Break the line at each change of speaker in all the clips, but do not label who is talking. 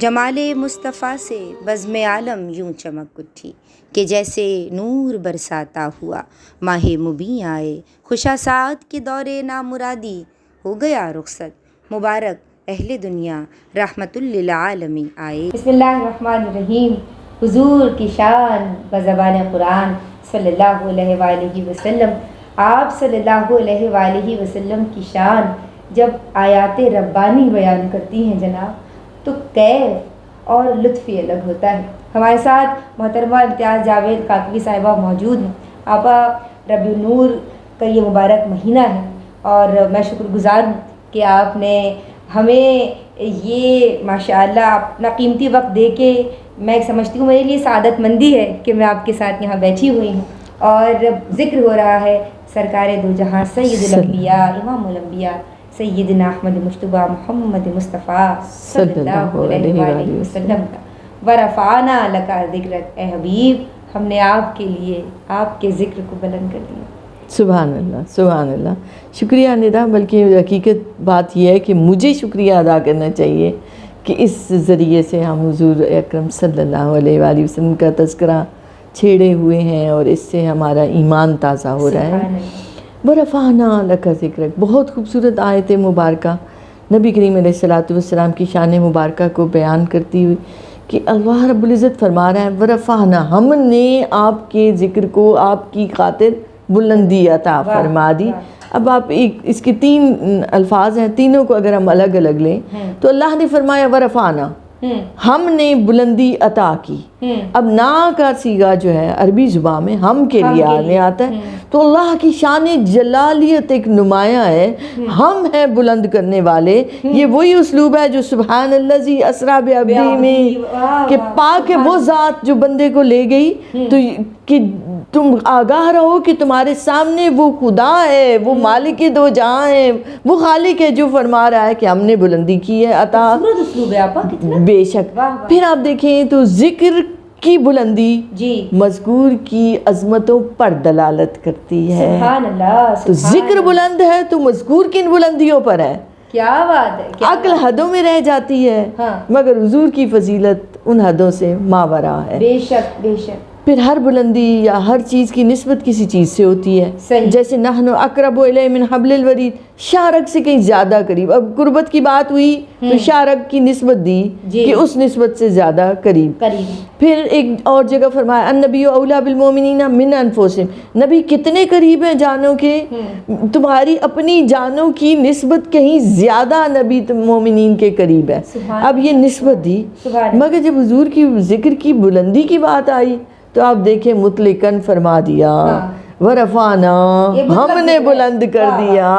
جمال مصطفیٰ سے بزم عالم یوں چمک اٹھی کہ جیسے نور برساتا ہوا ماہ مبیں آئے، خوشا سعد کے دور نامرادی ہو گیا رخصت، مبارک اہل دنیا رحمت للعالمین آئے۔
بسم اللہ الرحمن الرحیم۔ حضور کی شان بزبان قرآن صلی اللہ علیہ وآلہ وسلم، آپ صلی اللہ علیہ وآلہ وسلم کی شان جب آیات ربانی بیان کرتی ہیں جناب تو کیف اور لطف ہی الگ ہوتا ہے۔ ہمارے ساتھ محترمہ امتیاز جاوید کاکوی صاحبہ موجود ہیں۔ آپا، ربیع النور کا یہ مبارک مہینہ ہے اور میں شکر گزار ہوں کہ آپ نے ہمیں یہ ماشاءاللہ اپنا قیمتی وقت دے کے، میں سمجھتی ہوں میرے لیے سعادت مندی ہے کہ میں آپ کے ساتھ یہاں بیٹھی ہوئی ہوں اور ذکر ہو رہا ہے سرکار دو جہاں سید الانبیاء امام الانبیاء سیدنا احمد مجتبیٰ محمد مصطفیٰ صلی اللہ علیہ وآلہ وسلم کا۔ ورفعنا لک ذکرک، اے حبیب ہم نے آپ کے لیے آپ کے ذکر کو بلند کر دیا۔
سبحان اللہ، سبحان اللہ۔ شکریہ ندا، بلکہ حقیقت بات یہ ہے کہ مجھے شکریہ ادا کرنا چاہیے کہ اس ذریعے سے ہم حضور اکرم صلی اللہ علیہ وآلہ وسلم کا تذکرہ چھیڑے ہوئے ہیں اور اس سے ہمارا ایمان تازہ ہو رہا ہے۔ وَرَفَعْنَا لَكَ ذِكْرَكَ، بہت خوبصورت آیت مبارکہ نبی کریم علیہ الصلوۃ والسلام کی شان مبارکہ کو بیان کرتی ہوئی کہ اللہ رب العزت فرما رہا ہے وَرَفَعْنَا، ہم نے آپ کے ذکر کو آپ کی خاطر بلندی عطا فرما دی۔ اب آپ اس کے تین الفاظ ہیں، تینوں کو اگر ہم الگ الگ لیں تو اللہ نے فرمایا وَرَفَعْنَا، ہم نے بلندی عطا کی۔ اب نا کا صیغہ جو ہے عربی زبان میں ہم کے لیے آنے آتا ہے، تو اللہ کی شان جلالیت ایک نمایاں ہے، ہم ہیں بلند کرنے والے۔ یہ وہی اسلوب ہے جو سبحان الذی اسریٰ بعبدہ میں، کہ پاک ہے وہ ذات جو بندے کو لے گئی، تو کہ تم آگاہ رہو کہ تمہارے سامنے وہ خدا ہے، وہ مالک دو جہاں ہے، وہ خالق ہے جو فرما رہا ہے کہ ہم نے بلندی کی ہے عطا۔ بے شک۔ پھر آپ دیکھیں تو ذکر کی بلندی مذکور کی عظمتوں پر دلالت کرتی ہے۔
سبحان اللہ۔
تو ذکر بلند ہے تو مذکور کن بلندیوں پر ہے؟
کیا بات ہے!
عقل حدوں میں رہ جاتی ہے، مگر حضور کی فضیلت ان حدوں سے ماورا ہے۔
بے شک، بے شک۔
پھر ہر بلندی یا ہر چیز کی نسبت کسی چیز سے ہوتی ہے، جیسے نحن اقرب الیہ من حبل الورید، شارک سے کہیں زیادہ قریب۔ اب قربت کی بات ہوئی تو شارک کی نسبت دی کہ اس نسبت سے زیادہ قریب۔ پھر ایک اور جگہ فرمایا النبی اولیٰ بالمؤمنین من انفسہم، نبی کتنے قریب ہیں جانوں کے، تمہاری اپنی جانوں کی نسبت کہیں زیادہ نبی مومنین کے قریب ہے۔ اب یہ نسبت دی، مگر جب حضور کی ذکر کی بلندی کی بات آئی تو آپ دیکھیں مطلقاً فرما دیا ورفعنا، ہم نے بلند کر دیا،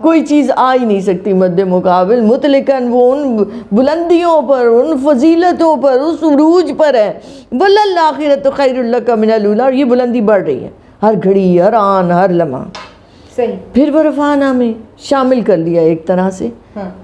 کوئی چیز آ ہی نہیں سکتی مد مقابل، مطلقاً وہ ان بلندیوں پر، ان فضیلتوں پر، اس عروج پر ہے۔ وَلَلْآخِرَةُ خَيْرٌ لَكَ مِنَ الْأُولَىٰ، اور یہ بلندی بڑھ رہی ہے ہر گھڑی، ہر آن، ہر لمحہ۔ پھر ورفعنا میں شامل کر لیا ایک طرح سے،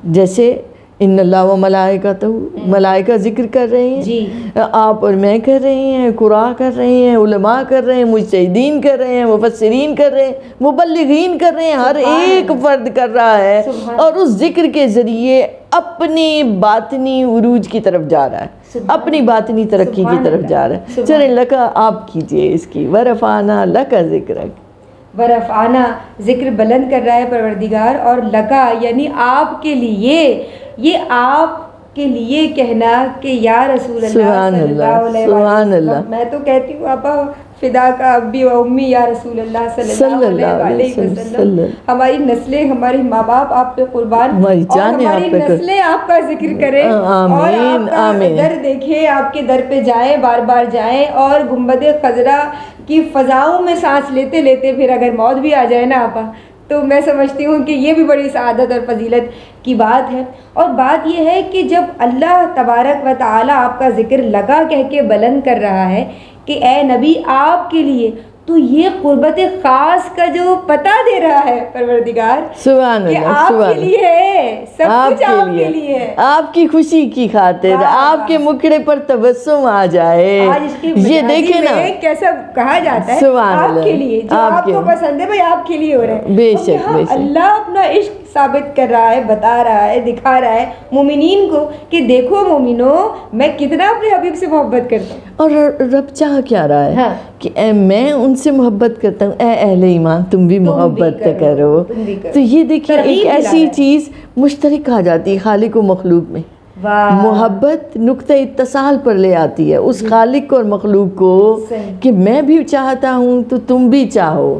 جیسے ان اللہ و ملائکتہ، ملائکہ ذکر کر رہے ہیں، آپ اور میں کر رہے ہیں، قرآن کر رہے ہیں، علماء کر رہے ہیں، مجتہدین کر رہے ہیں، مفسرین کر رہے ہیں، مبلغین کر رہے ہیں، ہر ایک فرد کر رہا ہے اور اس ذکر کے ذریعے اپنی باطنی عروج کی طرف جا رہا ہے، اپنی باطنی ترقی کی طرف جا رہا ہے۔ چلیں لکا آپ کیجئے اس کی، ورفعنا لکا ذکرک۔
ورفعنا ذکر بلند کر رہا ہے پروردگار، اور لکا یعنی آپ کے لیے، یہ آپ کے لیے کہنا کہ یا رسول اللہ صلی اللہ علیہ وسلم، میں تو کہتی ہوں آپا فدا کا ابی و امی یا رسول اللہ صلی اللہ علیہ وسلم، ہماری نسلیں، ہمارے ماں باپ آپ پہ قربان، اور ہماری نسلیں آپ کا ذکر کریں اور آپ کا در دیکھیں، آپ کے در پہ جائیں، بار بار جائیں، اور گنبد خضرا کی فضاؤں میں سانس لیتے لیتے پھر اگر موت بھی آ جائے نا آپا، تو میں سمجھتی ہوں کہ یہ بھی بڑی سعادت اور فضیلت کی بات ہے۔ اور بات یہ ہے کہ جب اللہ تبارک و تعالیٰ آپ کا ذکر لگا کہہ کے بلند کر رہا ہے کہ اے نبی آپ کے لیے، تو یہ قربت خاص کا جو پتہ دے رہا ہے پروردگار
سبحان
کہ
اللہ،
آپ
سبحان
کے لیے ہے، سب کچھ آپ کے لیے ہے،
آپ کی خوشی کی خاطر، آپ کے مکڑے پر تبسم آ جائے۔ یہ دیکھیں نا
کیسا کہا جاتا ہے
سبحان
آپ کے لیے، جو آپ کو پسند ہے بھائی آپ کے لیے ہو رہا ہے۔
بے شک، بے شک۔
اللہ اپنا عشق ثابت کر رہا ہے، بتا رہا ہے، دکھا رہا ہے مومنین کو کہ دیکھو مومنو میں کتنا اپنے حبیب سے محبت کرتا ہوں.
اور رب چاہ کیا رہا ہے
ہاں.
کہ اے میں ان سے محبت کرتا ہوں، اے اہل ایمان تم بھی محبت کرو. تو یہ دیکھیے ایک ایسی چیز مشترک آ جاتی ہے خالق و مخلوق میں. محبت نقطہ اتصال پر لے آتی ہے اس خالق اور مخلوق کو کہ میں بھی چاہتا ہوں تو تم بھی چاہو.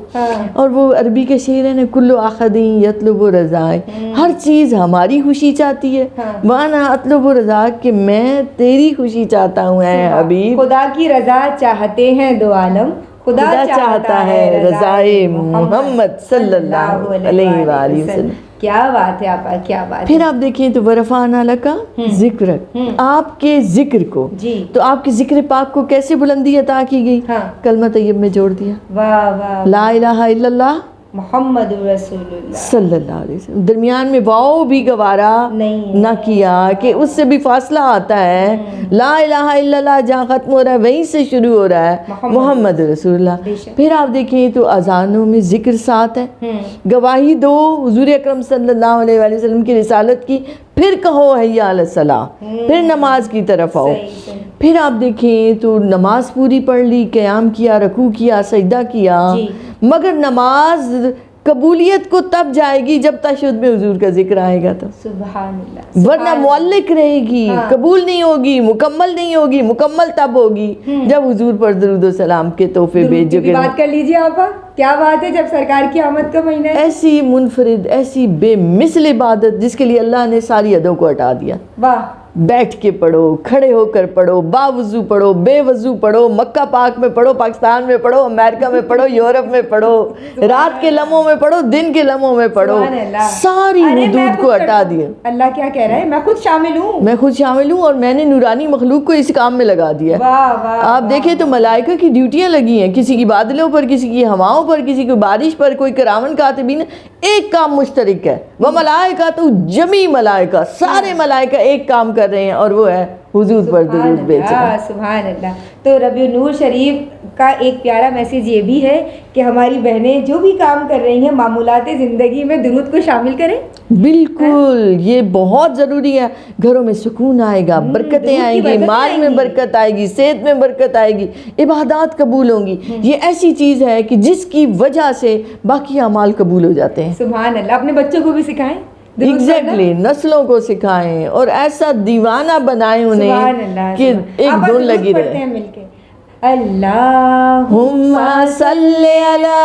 اور وہ عربی کے شعر ہے نا، کلو آخدین یطلب رضائے، ہر چیز ہماری خوشی چاہتی ہے. وانا اطلب رضا کہ میں تیری خوشی چاہتا ہوں اے حبیب.
خدا کی رضا چاہتے ہیں دو عالم، خدا چاہتا ہے رضائے
محمد صلی اللہ علیہ وآلہ وسلم.
کیا بات ہے آپا، کیا بات.
پھر آپ دیکھیں تو ورفعنا لک ذکرک، آپ کے ذکر کو، تو آپ کے ذکر پاک کو کیسے بلندی عطا کی گئی؟ کلمہ طیب میں جوڑ دیا.
واہ واہ.
لا الہ الا اللہ
محمد رسول اللہ
صلی اللہ علیہ وسلم. درمیان میں واؤ بھی گوارا نہ کیا کہ اس سے بھی فاصلہ آتا ہے. لا الہ الا اللہ جہاں ختم ہو رہا ہے وہیں سے شروع ہو رہا ہے محمد رسول اللہ. پھر آپ دیکھیں تو اذانوں میں ذکر ساتھ ہے، گواہی دو حضور اکرم صلی اللہ علیہ وآلہ وسلم کی رسالت کی، پھر کہو حی علی الصلاۃ، پھر نماز کی طرف آؤ. پھر آپ دیکھیں تو نماز پوری پڑھ لی، قیام کیا، رکوع کیا، سجدہ کیا، مگر نماز قبولیت کو تب جائے گی جب تشہد میں حضور کا ذکر آئے گا تو.
سبحان اللہ.
ورنہ معلق رہے گی، قبول نہیں ہوگی، مکمل نہیں ہوگی. مکمل تب ہوگی جب حضور پر درود و سلام کے تحفے بھیجو گے.
بات کر لیجیے آپا، کیا بات ہے جب سرکار کی آمد کا مہینہ ہے.
ایسی منفرد، ایسی بے مثل عبادت جس کے لیے اللہ نے ساری حدوں کو ہٹا دیا.
واہ.
بیٹھ کے پڑھو، کھڑے ہو کر پڑھو، با وضو پڑھو، بے وضو پڑھو، مکہ پاک میں پڑھو، پاکستان میں پڑھو، امریکہ میں پڑھو، یورپ میں پڑھو، رات کے لمحوں میں پڑھو، دن کے لمحوں میں پڑھو، ساری حدود کو ہٹا دیا.
اللہ کیا کہہ رہا ہے، میں خود شامل ہوں،
میں خود شامل ہوں اور میں نے نورانی مخلوق کو اس کام میں لگا دیا. آپ دیکھیں تو ملائکہ کی ڈیوٹیاں لگی ہیں، کسی کی بادلوں پر، کسی کی ہواؤں پر، کسی کی بارش پر، کوئی کراون کاتبین. ایک کام مشترک ہے، وہ ملائکہ تو جمی ملائکہ، سارے ملائکہ ایک کام کر رہے ہیں اور وہ ہے حضور پر درود بھیجنا.
سبحان اللہ. تو ربیع النور شریف کا ایک پیارا میسیج یہ بھی ہے کہ ہماری بہنیں جو بھی کام کر رہی ہیں معمولات زندگی میں درود کو شامل کریں.
بالکل، یہ بہت ضروری ہے. گھروں میں سکون آئے گا، برکتیں آئیں گی، مال میں برکت آئے گی، صحت میں برکت آئے گی، عبادات قبول ہوں گی. یہ ایسی چیز ہے کہ جس کی وجہ سے باقی اعمال قبول ہو جاتے ہیں.
سبحان اللہ. اپنے بچوں کو بھی سکھائیں،
ایگزیکٹلی نسلوں کو سکھائیں اور ایسا دیوانہ بنائیں انہیں کہ ایک دھن لگی رہے. اللہم صلی علی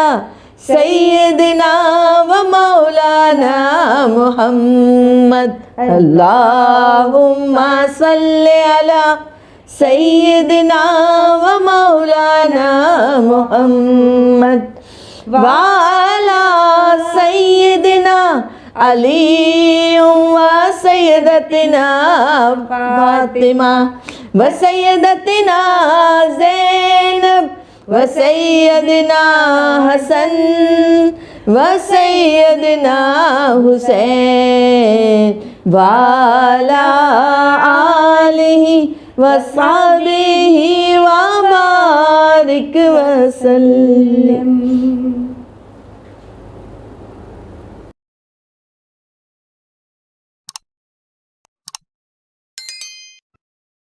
سیدنا و مولانا محمد. اللہم صلی علی سیدنا و مولانا محمد وعلی سیدنا علی و سیدتنا فاطمہ و سیدتنا زینب و سیدنا حسن و سیدنا حسین وعلی آلہ و صحبہ و بارک وسلم.